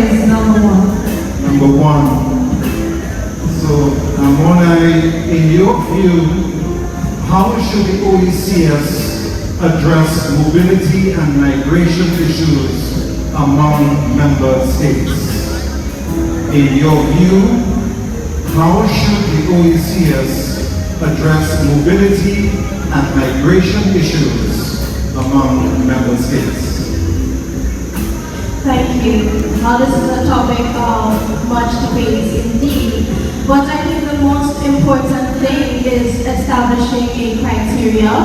is number one. Number one. So, Mona, in your view, how should the OECS address mobility and migration issues among member states? In your view, how should the OECS address mobility and migration issues among member states? Thank you. This is a topic of much debate indeed, but I think the most important thing is establishing a criteria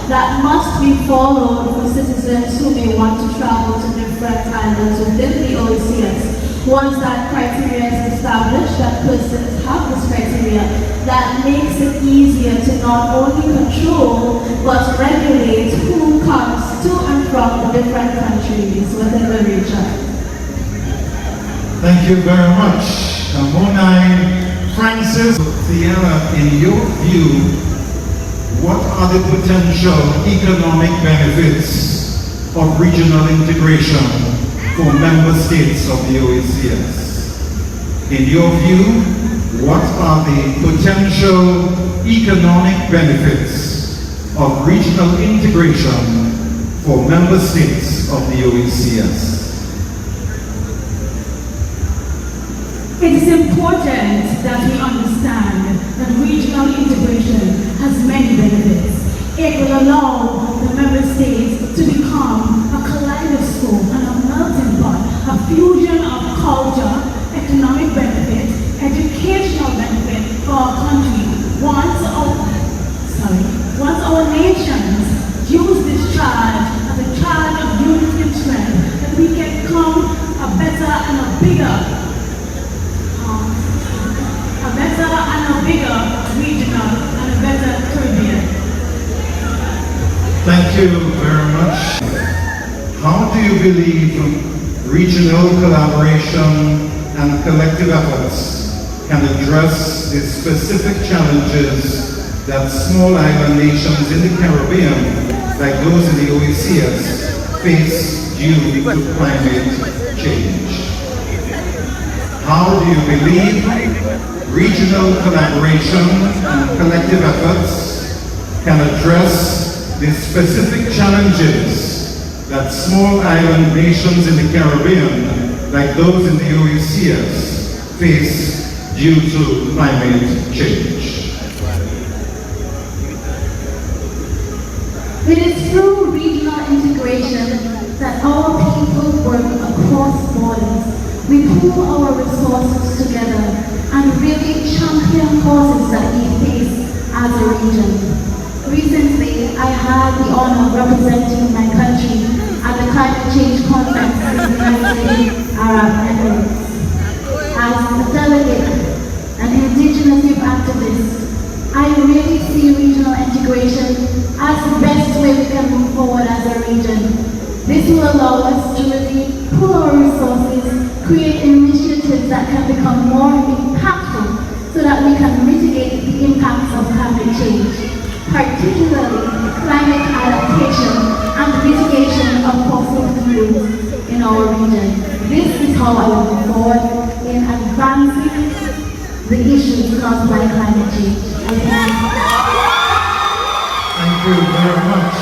that must be followed for citizens who may want to travel to different islands within the OECS. Once that criteria is established, that persons have this criteria, that makes it easier to not only control but regulate who comes to and from the different countries within the region. Thank you very much. Mona, Francis, Tiana, in your view, what are the potential economic benefits of regional integration for member states of the OECS? In your view, what are the potential economic benefits of regional integration for member states of the OECS? It is important that we understand that regional integration has many benefits. It will allow the member states to become a kaleidoscope and a melting pot, a fusion of culture, economic benefit, educational benefit for our country. Once our nations use this charge as a charge of unity and strength, then we can become a better and a bigger regional and a better Caribbean. Thank you very much. How do you believe regional collaboration and collective efforts can address the specific challenges that small island nations in the Caribbean, like those in the OECS, face due to climate change? How do you believe regional collaboration and collective efforts can address the specific challenges that small island nations in the Caribbean, like those in the OECS, face due to climate change? It is through regional integration that our people work across borders. We pool our resources together and really champion causes that we face as a region. Recently, I had the honor of representing my country at the Climate Change Conference in the United Arab Emirates. As a delegate and indigenous youth activist, I really see regional integration as the best way we can move forward as a region. This will allow us to really pool our resources, create initiatives that can become more impactful so that we can mitigate the impacts of climate change, particularly climate adaptation and mitigation of fossil fuels in our region. This is how I will move forward in advancing the issues caused by climate change. Thank you very much.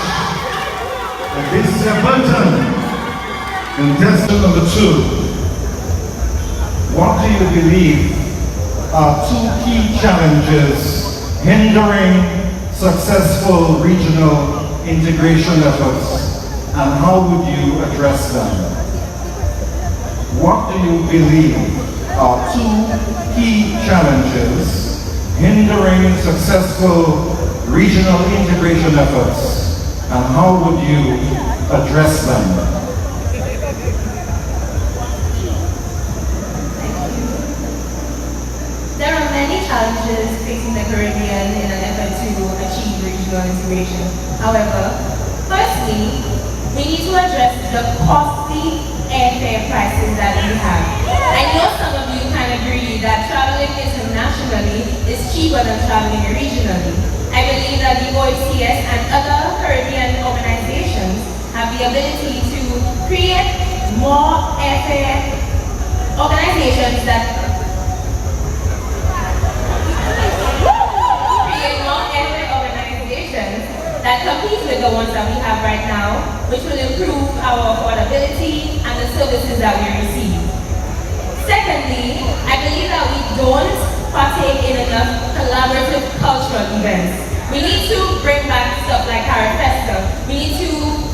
This is Burton. Contestant number 2. What do you believe are 2 key challenges hindering successful regional integration efforts, and how would you address them? What do you believe are 2 key challenges hindering successful regional integration efforts, and how would you address them? There are many challenges facing the Caribbean in an effort to achieve regional integration. However, firstly, we need to address the costly airfare prices that we have. I know some of you can agree that traveling internationally is cheaper than traveling regionally. I believe that the OECS and other Caribbean organizations have the ability to create more airfare organizations that create non-ethnic organizations that compete with the ones that we have right now, which will improve our affordability and the services that we receive. Secondly, I believe that we don't partake in enough collaborative cultural events. We need to bring back stuff like Harry Festa. We need to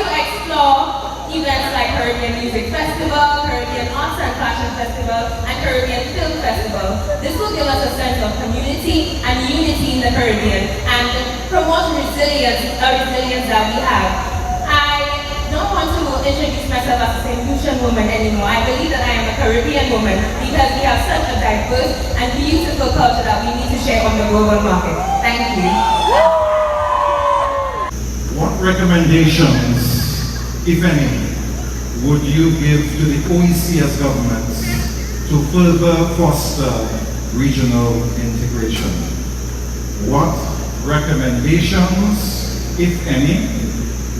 explore events like Caribbean Music Festival, Caribbean Arts and Fashion Festival, and Caribbean Film Festival. This will give us a sense of community and unity in the Caribbean and promote resilience that we have. I don't want to introduce myself as a St. Lucian woman anymore. I believe that I am a Caribbean woman because we have such a diverse and beautiful culture that we need to share on the global market. Thank you. What recommendations, if any, would you give to the OECS governments to further foster regional integration? What recommendations, if any,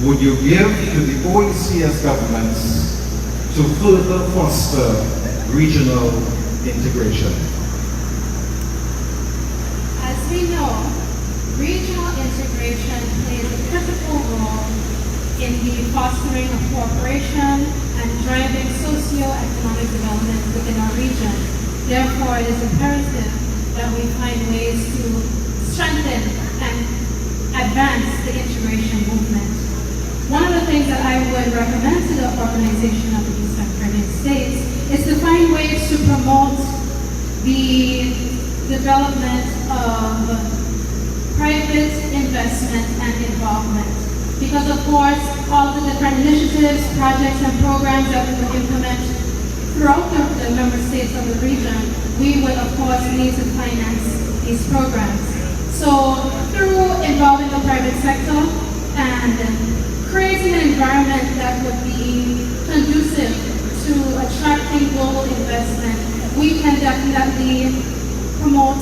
would you give to the OECS governments to further foster regional integration? As we know, regional integration plays a critical role in the fostering of cooperation and driving socio-economic development within our region. Therefore, it is imperative that we find ways to strengthen and advance the integration movement. One of the things that I would recommend to the Organization of the Eastern Caribbean States is to find ways to promote the development of private investment and involvement. Because of course, all the different initiatives, projects, and programs that we will implement throughout the member states of the region, we would of course need to finance these programs. So through involving the private sector and creating an environment that would be conducive to attracting global investment, we can definitely promote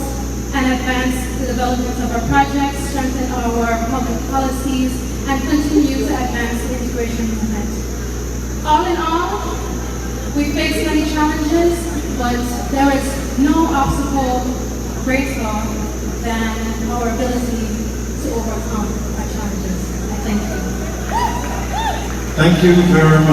and advance the development of our projects, strengthen our public policies, and continue to advance the integration movement. All in all, we face many challenges, but there is no obstacle greater than our ability to overcome our challenges. I thank you. Thank you very much.